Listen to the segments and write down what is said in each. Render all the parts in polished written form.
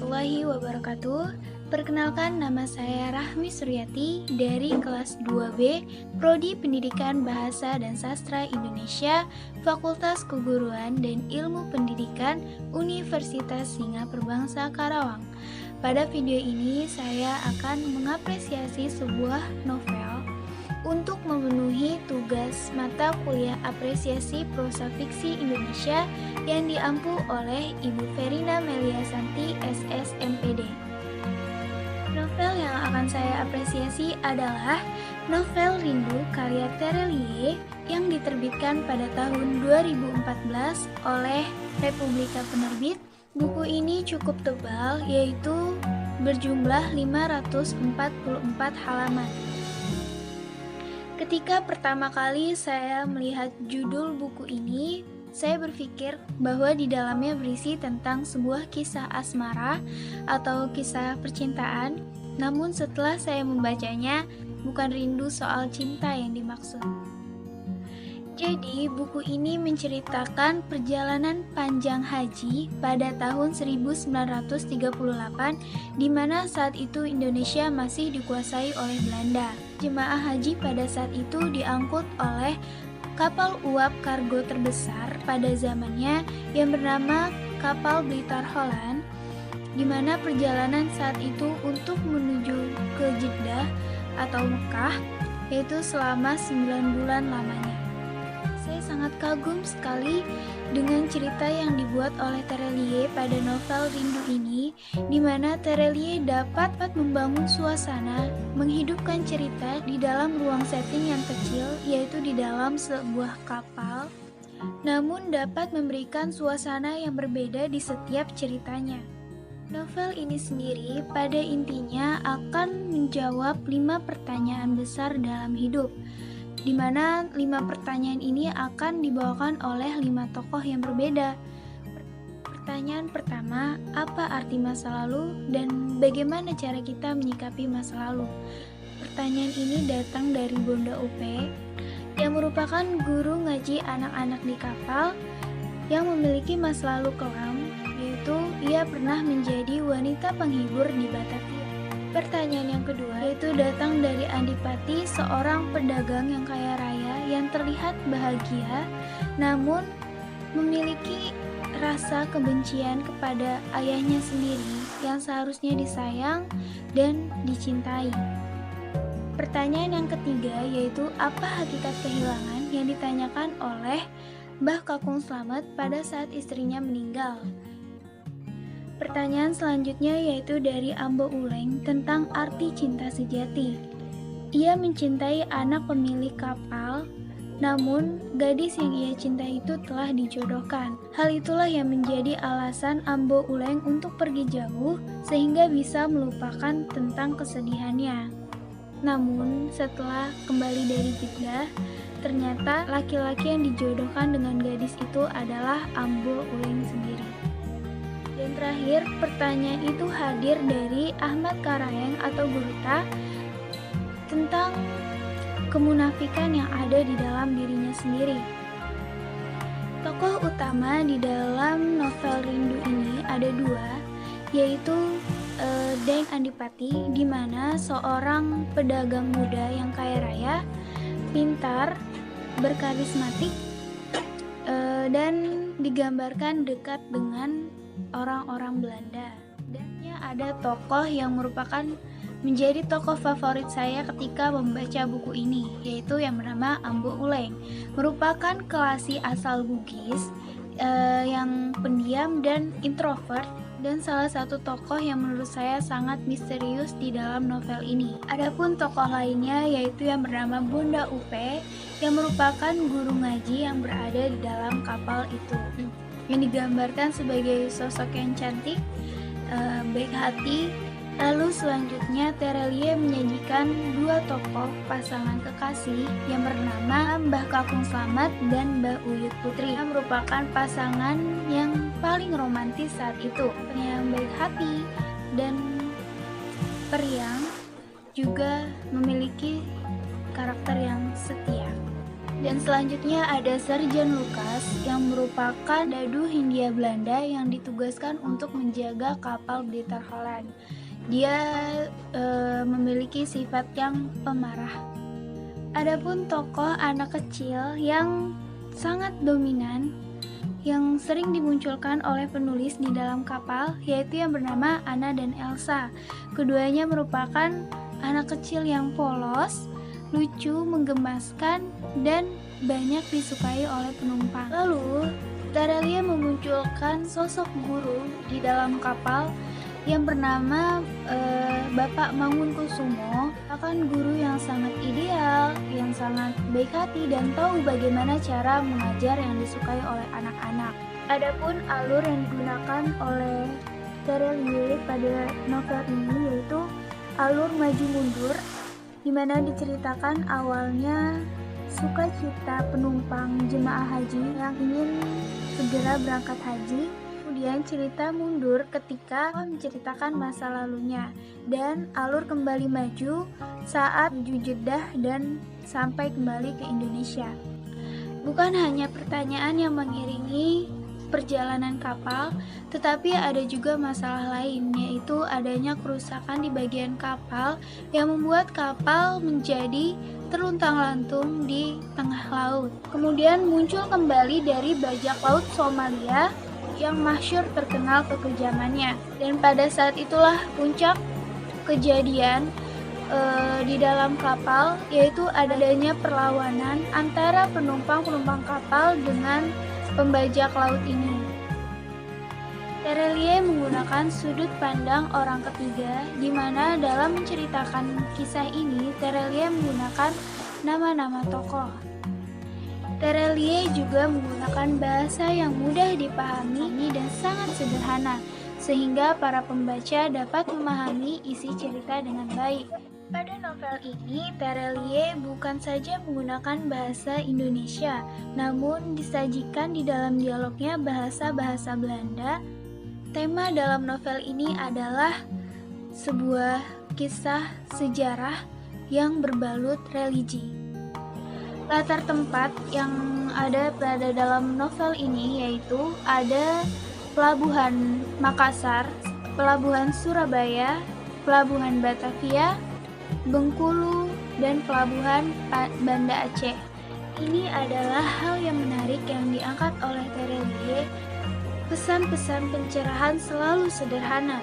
warahmatullahi wabarakatuh. Perkenalkan, nama saya Rahmi Suryati dari kelas 2B, Prodi Pendidikan Bahasa dan Sastra Indonesia, Fakultas Keguruan dan Ilmu Pendidikan, Universitas Singapura Bangsa Karawang. Pada video ini saya akan mengapresiasi sebuah novel untuk memenuhi tugas mata kuliah apresiasi prosa fiksi Indonesia yang diampu oleh Ibu Verina Meliasanti SSMPD. Novel yang akan saya apresiasi adalah novel Rindu karya Terelie yang diterbitkan pada tahun 2014 oleh Republika Penerbit. Buku ini cukup tebal, yaitu berjumlah 544 halaman. Ketika pertama kali saya melihat judul buku ini, saya berpikir bahwa di dalamnya berisi tentang sebuah kisah asmara atau kisah percintaan. Namun setelah saya membacanya, bukan rindu soal cinta yang dimaksud. Jadi, buku ini menceritakan perjalanan panjang haji pada tahun 1938, di mana saat itu Indonesia masih dikuasai oleh Belanda. Jemaah haji pada saat itu diangkut oleh kapal uap kargo terbesar pada zamannya yang bernama kapal Blitar Holland, di mana perjalanan saat itu untuk menuju ke Jeddah atau Mekah, yaitu selama 9 bulan lamanya. Saya sangat kagum sekali dengan cerita yang dibuat oleh Terelie pada novel Rindu ini, di mana Terelie dapat membangun suasana, menghidupkan cerita di dalam ruang setting yang kecil, yaitu di dalam sebuah kapal, namun dapat memberikan suasana yang berbeda di setiap ceritanya. Novel ini sendiri pada intinya akan menjawab 5 pertanyaan besar dalam hidup, di mana 5 pertanyaan ini akan dibawakan oleh 5 tokoh yang berbeda. Pertanyaan pertama, apa arti masa lalu dan bagaimana cara kita menyikapi masa lalu? Pertanyaan ini datang dari Bunda Upe, yang merupakan guru ngaji anak-anak di kapal yang memiliki masa lalu kelam, yaitu ia pernah menjadi wanita penghibur di Batavia. Pertanyaan yang kedua yaitu datang dari Andipati, seorang pedagang yang kaya raya yang terlihat bahagia namun memiliki rasa kebencian kepada ayahnya sendiri yang seharusnya disayang dan dicintai. Pertanyaan yang ketiga yaitu apa hakikat kehilangan yang ditanyakan oleh Mbah Kakung Slamet pada saat istrinya meninggal. Pertanyaan selanjutnya yaitu dari Ambo Uleng tentang arti cinta sejati. Ia mencintai anak pemilik kapal, namun gadis yang ia cintai itu telah dijodohkan. Hal itulah yang menjadi alasan Ambo Uleng untuk pergi jauh sehingga bisa melupakan tentang kesedihannya. Namun setelah kembali dari Jeddah, ternyata laki-laki yang dijodohkan dengan gadis itu adalah Ambo Uleng sendiri. Dan terakhir, pertanyaan itu hadir dari Ahmad Karaeng atau Gurita tentang kemunafikan yang ada di dalam dirinya sendiri. Tokoh utama di dalam novel Rindu ini ada 2, yaitu Deng Andipati, di mana seorang pedagang muda yang kaya raya, pintar, berkarismatik, dan digambarkan dekat dengan orang-orang Belanda. Dan ada tokoh yang merupakan menjadi tokoh favorit saya ketika membaca buku ini, yaitu yang bernama Ambo Uleng, merupakan kelasi asal Bugis yang pendiam dan introvert, dan salah satu tokoh yang menurut saya sangat misterius di dalam novel ini. Adapun tokoh lainnya yaitu yang bernama Bunda Upe, yang merupakan guru ngaji yang berada di dalam kapal itu, yang digambarkan sebagai sosok yang cantik, baik hati. Lalu selanjutnya Terelie menyajikan 2 tokoh pasangan kekasih yang bernama Mbah Kakung Slamet dan Mbah Uyut Putri, yang merupakan pasangan yang paling romantis saat itu, yang baik hati dan periang, juga memiliki karakter yang setia. Dan selanjutnya ada Sergeant Lucas yang merupakan dadu Hindia Belanda yang ditugaskan untuk menjaga kapal Blitter Holland. Dia memiliki sifat yang pemarah. Adapun tokoh anak kecil yang sangat dominan yang sering dimunculkan oleh penulis di dalam kapal yaitu yang bernama Anna dan Elsa. Keduanya merupakan anak kecil yang polos, lucu, menggemaskan, dan banyak disukai oleh penumpang. Lalu, Terelia memunculkan sosok guru di dalam kapal yang bernama Bapak Mangunkusumo, akan guru yang sangat ideal, yang sangat baik hati dan tahu bagaimana cara mengajar yang disukai oleh anak-anak. Adapun alur yang digunakan oleh Terelia pada novel ini yaitu alur maju mundur, di mana diceritakan awalnya sukacita penumpang jemaah haji yang ingin segera berangkat haji. Kemudian cerita mundur ketika menceritakan masa lalunya, dan alur kembali maju saat menuju Jeddah dan sampai kembali ke Indonesia. Bukan hanya pertanyaan yang mengiringi perjalanan kapal, tetapi ada juga masalah lain, yaitu adanya kerusakan di bagian kapal yang membuat kapal menjadi terluntang-lantung di tengah laut. Kemudian muncul kembali dari bajak laut Somalia yang masyhur terkenal kekejamannya, dan pada saat itulah puncak kejadian di dalam kapal, yaitu adanya perlawanan antara penumpang kapal dengan pembajak laut ini. Terelie menggunakan sudut pandang orang ketiga, di mana dalam menceritakan kisah ini Terelie menggunakan nama-nama tokoh. Terelie juga menggunakan bahasa yang mudah dipahami dan sangat sederhana, sehingga para pembaca dapat memahami isi cerita dengan baik. Pada novel ini, Terelie bukan saja menggunakan bahasa Indonesia, namun disajikan di dalam dialognya bahasa-bahasa Belanda. Tema dalam novel ini adalah sebuah kisah sejarah yang berbalut religi. Latar tempat yang ada pada dalam novel ini yaitu ada Pelabuhan Makassar, Pelabuhan Surabaya, Pelabuhan Batavia, Bengkulu, dan Pelabuhan Banda Aceh. Ini adalah hal yang menarik yang diangkat oleh Terelie. Pesan-pesan pencerahan selalu sederhana,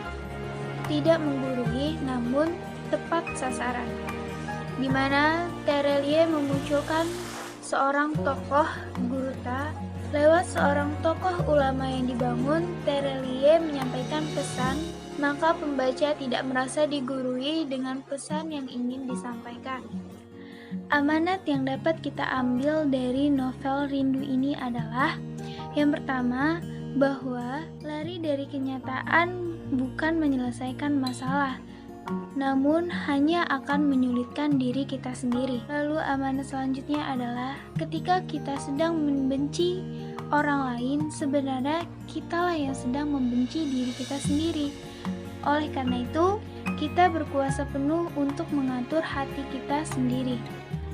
tidak menggurui namun tepat sasaran, di mana Terelie memunculkan seorang tokoh Guruta. Lewat seorang tokoh ulama yang dibangun, Terelie menyampaikan pesan, maka pembaca tidak merasa digurui dengan pesan yang ingin disampaikan. Amanat yang dapat kita ambil dari novel Rindu ini adalah yang pertama, bahwa lari dari kenyataan bukan menyelesaikan masalah, namun hanya akan menyulitkan diri kita sendiri. Lalu amanat selanjutnya adalah ketika kita sedang membenci orang lain, sebenarnya kitalah yang sedang membenci diri kita sendiri. Oleh karena itu, kita berkuasa penuh untuk mengatur hati kita sendiri.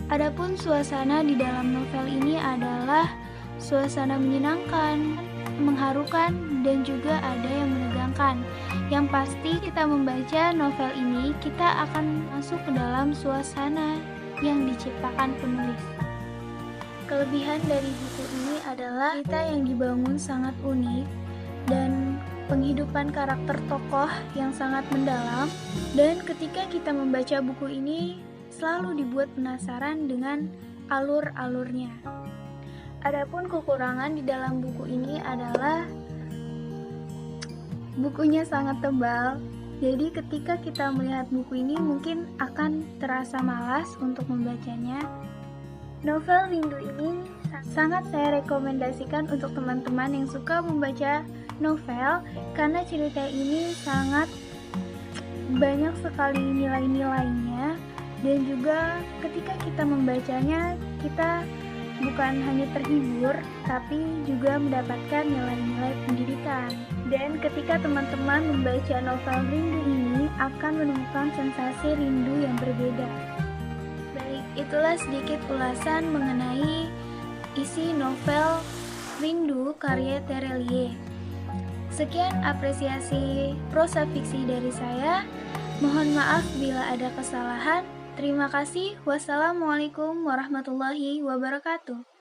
Adapun suasana di dalam novel ini adalah suasana menyenangkan, mengharukan, dan juga ada yang menegangkan. Yang pasti kita membaca novel ini, kita akan masuk ke dalam suasana yang diciptakan penulis. Kelebihan dari buku ini adalah cerita yang dibangun sangat unik dan penghidupan karakter tokoh yang sangat mendalam, dan ketika kita membaca buku ini selalu dibuat penasaran dengan alur-alurnya. Adapun kekurangan di dalam buku ini adalah bukunya sangat tebal. Jadi ketika kita melihat buku ini mungkin akan terasa malas untuk membacanya. Novel Rindu ini sangat saya rekomendasikan untuk teman-teman yang suka membaca novel, karena cerita ini sangat banyak sekali nilai-nilainya, dan juga ketika kita membacanya kita bukan hanya terhibur, tapi juga mendapatkan nilai-nilai pendidikan. Dan ketika teman-teman membaca novel Rindu ini akan menemukan sensasi rindu yang berbeda. Baik, itulah sedikit ulasan mengenai isi novel Rindu karya Terelie. Sekian apresiasi prosa fiksi dari saya. Mohon maaf bila ada kesalahan. Terima kasih. Wassalamualaikum warahmatullahi wabarakatuh.